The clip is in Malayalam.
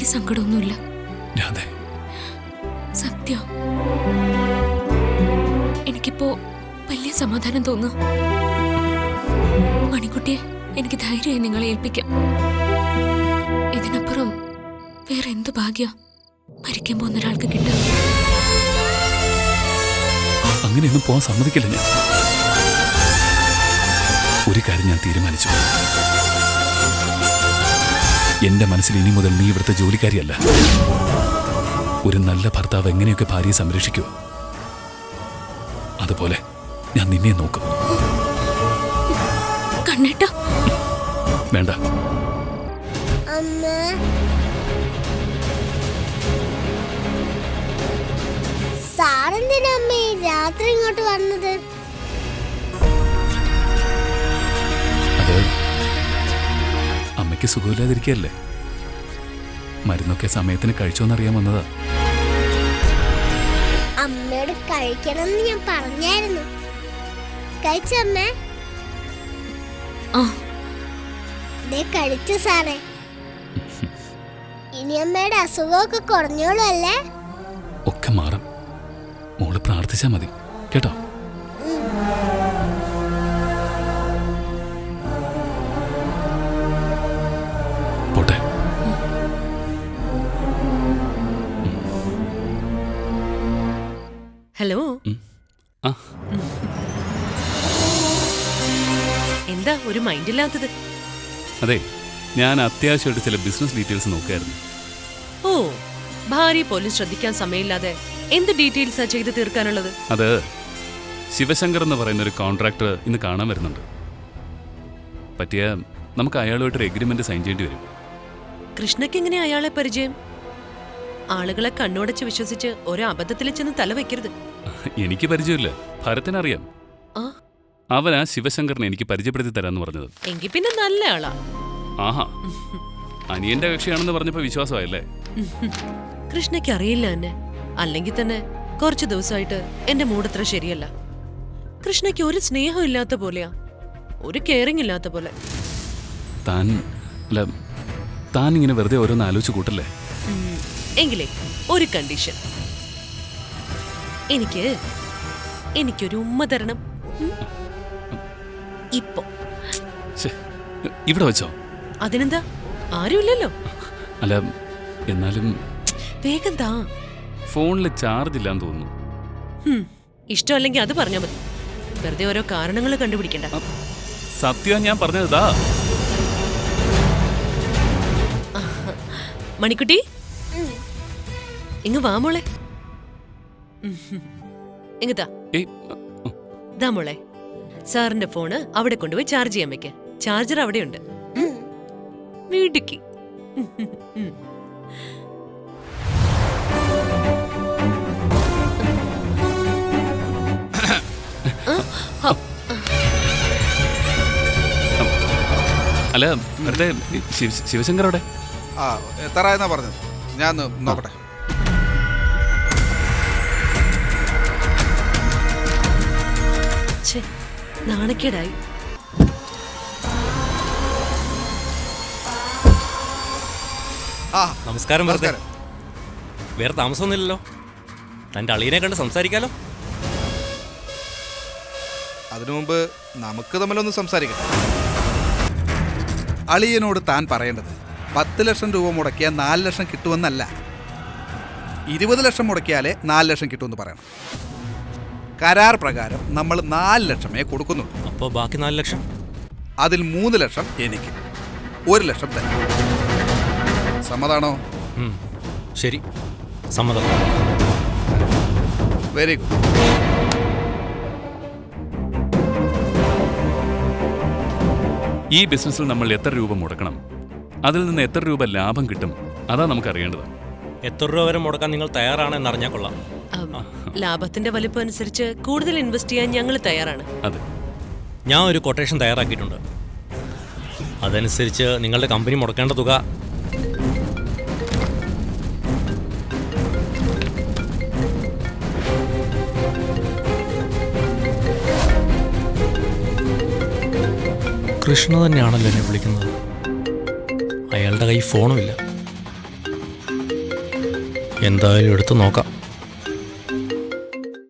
എനിക്ക് സങ്കടമൊന്നുമില്ല. സത്യം, എനിക്കിപ്പോ വലിയ സമാധാനം തോന്നുന്നു. മണിക്കുട്ടിയെ എനിക്ക് ധൈര്യമായി നിങ്ങളെ ഏൽപ്പിക്കാം. ഇതിനപ്പുറം വേറെ എന്ത് ഭാഗ്യ മരിക്കാൻ പോകുന്ന ഒരാൾക്ക് കിട്ടും. അങ്ങനെയൊന്നും പോവാൻ സമ്മതിക്കില്ല ഞാൻ. ഒരു കാര്യം ഞാൻ തീരുമാനിച്ചു. എന്റെ മനസ്സിൽ ഇനി മുതൽ നീ ഇവിടുത്തെ ജോലിക്കാരിയല്ല. ഒരു നല്ല ഭർത്താവ് എങ്ങനെയൊക്കെ ഭാര്യയെ സംരക്ഷിക്കൂ, അതുപോലെ ഞാൻ നിന്നെ നോക്കും. കണ്ണേട്ടാ വേണ്ട. സാറെന്തിനമ്മേ രാത്രി ഇങ്ങോട്ട് വന്നത്? അത് അമ്മയ്ക്ക് സുഖമില്ലാതിരിക്കല്ലേ. മരുന്നൊക്കെ സമയത്തിന് കഴിച്ചോന്നറിയാൻ വന്നതാ. അമ്മയോട് കഴിക്കണമെന്ന് ഞാൻ പറഞ്ഞായിരുന്നു. കഴിച്ചമ്മേ? കഴിച്ചു സാറേ. ഇനി അമ്മയുടെ അസുഖമൊക്കെ കുറഞ്ഞോളൂ അല്ലേ? ഒക്കെ മാറും. മോള് പ്രാർത്ഥിച്ചാ മതി കേട്ടോ. പോട്ടെ. ഹലോ. എന്താ ഒരു മൈൻഡില്ലാത്തത്? അതെ, ഞാൻ അത്യാവശ്യമായിട്ട് ചില ബിസിനസ് ഡീറ്റെയിൽസ് നോക്കായിരുന്നു. ഓ, ഭാര്യ പോലും ശ്രദ്ധിക്കാൻ സമയമില്ലാതെ എന്ത് ഡീറ്റെയിൽസാ ചെയ്ത് തീർക്കാനുള്ളത്? അത് ശിവശങ്കർ എന്ന് പറയുന്ന ഒരു കോൺട്രാക്ടർ ഇന്ന് കാണാൻ വരുന്നുണ്ട്. പറ്റിയ നമുക്ക് അയാളുമായിട്ടൊരു എഗ്രിമെന്റ് സൈൻ ചെയ്യേണ്ടി വരും. കൃഷ്ണയ്ക്ക് എങ്ങനെ അയാളെ പരിചയം? ആളുകളെ കണ്ണോടച്ച് വിശ്വസിച്ച് ഒരു അബദ്ധത്തിൽ ചെന്ന് തല വെക്കരുത്. എനിക്ക് പരിചയമില്ല, ഭരത്തിനറിയാം. അവനാ ശിവശങ്കറിനെ എനിക്ക് പരിചയപ്പെടുത്തി തരാന്ന് പറഞ്ഞത്. എങ്കിൽ പിന്നെ നല്ല ആളാ. ആഹാ, അനിയന്റെ കക്ഷിയാണെന്ന് പറഞ്ഞപ്പോ വിശ്വാസമായല്ലേ? കൃഷ്ണയ്ക്ക് അറിയില്ല എന്നെ. അല്ലെങ്കിൽ തന്നെ കുറച്ചു ദിവസമായിട്ട് എന്റെ മൂടത്ര ശരിയല്ല. കൃഷ്ണയ്ക്ക് ഒരു സ്നേഹം ഇല്ലാത്ത പോലെയാ, ഒരു കെയറിംഗ് ഇല്ലാത്ത പോലെ. താൻ ഇങ്ങനെ വെറുതെ ഓരോന്ന് ആലോചിച്ച് കൂട്ടല്ലേ? എങ്കിലേ ഒരു കണ്ടീഷൻ. എനിക്കൊരു ഉമ്മ തരണം. ഇപ്പൊ ഇവിടെ വെച്ചോ? അതിനെന്താ, ആരുമില്ലല്ലോ. അല്ല, എന്നാലും വേഗം താ. ഫോണില് ചാർജ് ഇല്ലാന്ന് തോന്നുന്നു. ഇഷ്ടമല്ലെങ്കിൽ അത് പറഞ്ഞാ മതി. വെറുതെ ഓരോ കാരണങ്ങൾ കണ്ടുപിടിക്കണ്ട. സത്യം ഞാൻ പറഞ്ഞതാ. മണിക്കുട്ടി, ഇങ്ങ് വാ മോളെ. ഇങ്ങത്താ ദാ മോളെ, സാറിന്റെ ഫോണ് അവിടെ കൊണ്ടുപോയി ചാർജ് ചെയ്യാൻ വെക്ക. ചാർജർ അവിടെയുണ്ട്. വീട്ടിക്ക് അല്ല, വെറുതെ ശിവശങ്കർ അവിടെ എത്രയെന്നാ പറഞ്ഞത്? ഞാൻ നോക്കട്ടെ. നാണക്കേടായി. നമസ്കാരം. വേറെ താമസമൊന്നുമില്ലല്ലോ. തൻ്റെ അളിയനെ കണ്ട് സംസാരിക്കാലോ. അതിനു മുമ്പ് നമുക്ക് തമ്മിലൊന്ന് സംസാരിക്കാം. അളിയനോട് താൻ പറയേണ്ടത് 10 ലക്ഷം രൂപ മുടക്കിയാൽ 4 ലക്ഷം കിട്ടുമെന്നല്ല, 20 ലക്ഷം മുടക്കിയാലേ 4 ലക്ഷം കിട്ടുമെന്ന് പറയണം. കരാർ പ്രകാരം നമ്മൾ 4 ലക്ഷമേ കൊടുക്കുന്നുള്ളൂ. അപ്പോൾ ബാക്കി 4 ലക്ഷം? അതിൽ 3 ലക്ഷം എനിക്ക്, 1 ലക്ഷം തന്നെ. സമ്മതാണോ? ശരി, സമ്മതം. Very good. ഈ ബിസിനസ്സിൽ നമ്മൾ എത്ര രൂപ മുടക്കണം, അതിൽ നിന്ന് എത്ര രൂപ ലാഭം കിട്ടും, അതാ നമുക്ക് അറിയേണ്ടത്. എത്ര രൂപ വരെ മുടക്കാൻ നിങ്ങൾ തയ്യാറാണെന്ന് അറിഞ്ഞാൽ കൊള്ളാം. ലാഭത്തിന്റെ വലിപ്പം അനുസരിച്ച് കൂടുതൽ ഇൻവെസ്റ്റ് ചെയ്യാൻ ഞങ്ങൾ തയ്യാറാണ്. അതെ, ഞാൻ ഒരു കൊട്ടേഷൻ തയ്യാറാക്കിയിട്ടുണ്ട്. അതനുസരിച്ച് നിങ്ങളുടെ കമ്പനി മുടക്കേണ്ട തുക കൃഷ്ണ തന്നെയാണല്ലോ എന്നെ വിളിക്കുന്നത്. അയാളുടെ കൈ ഫോണുമില്ല. എന്തായാലും എടുത്ത് നോക്കാം.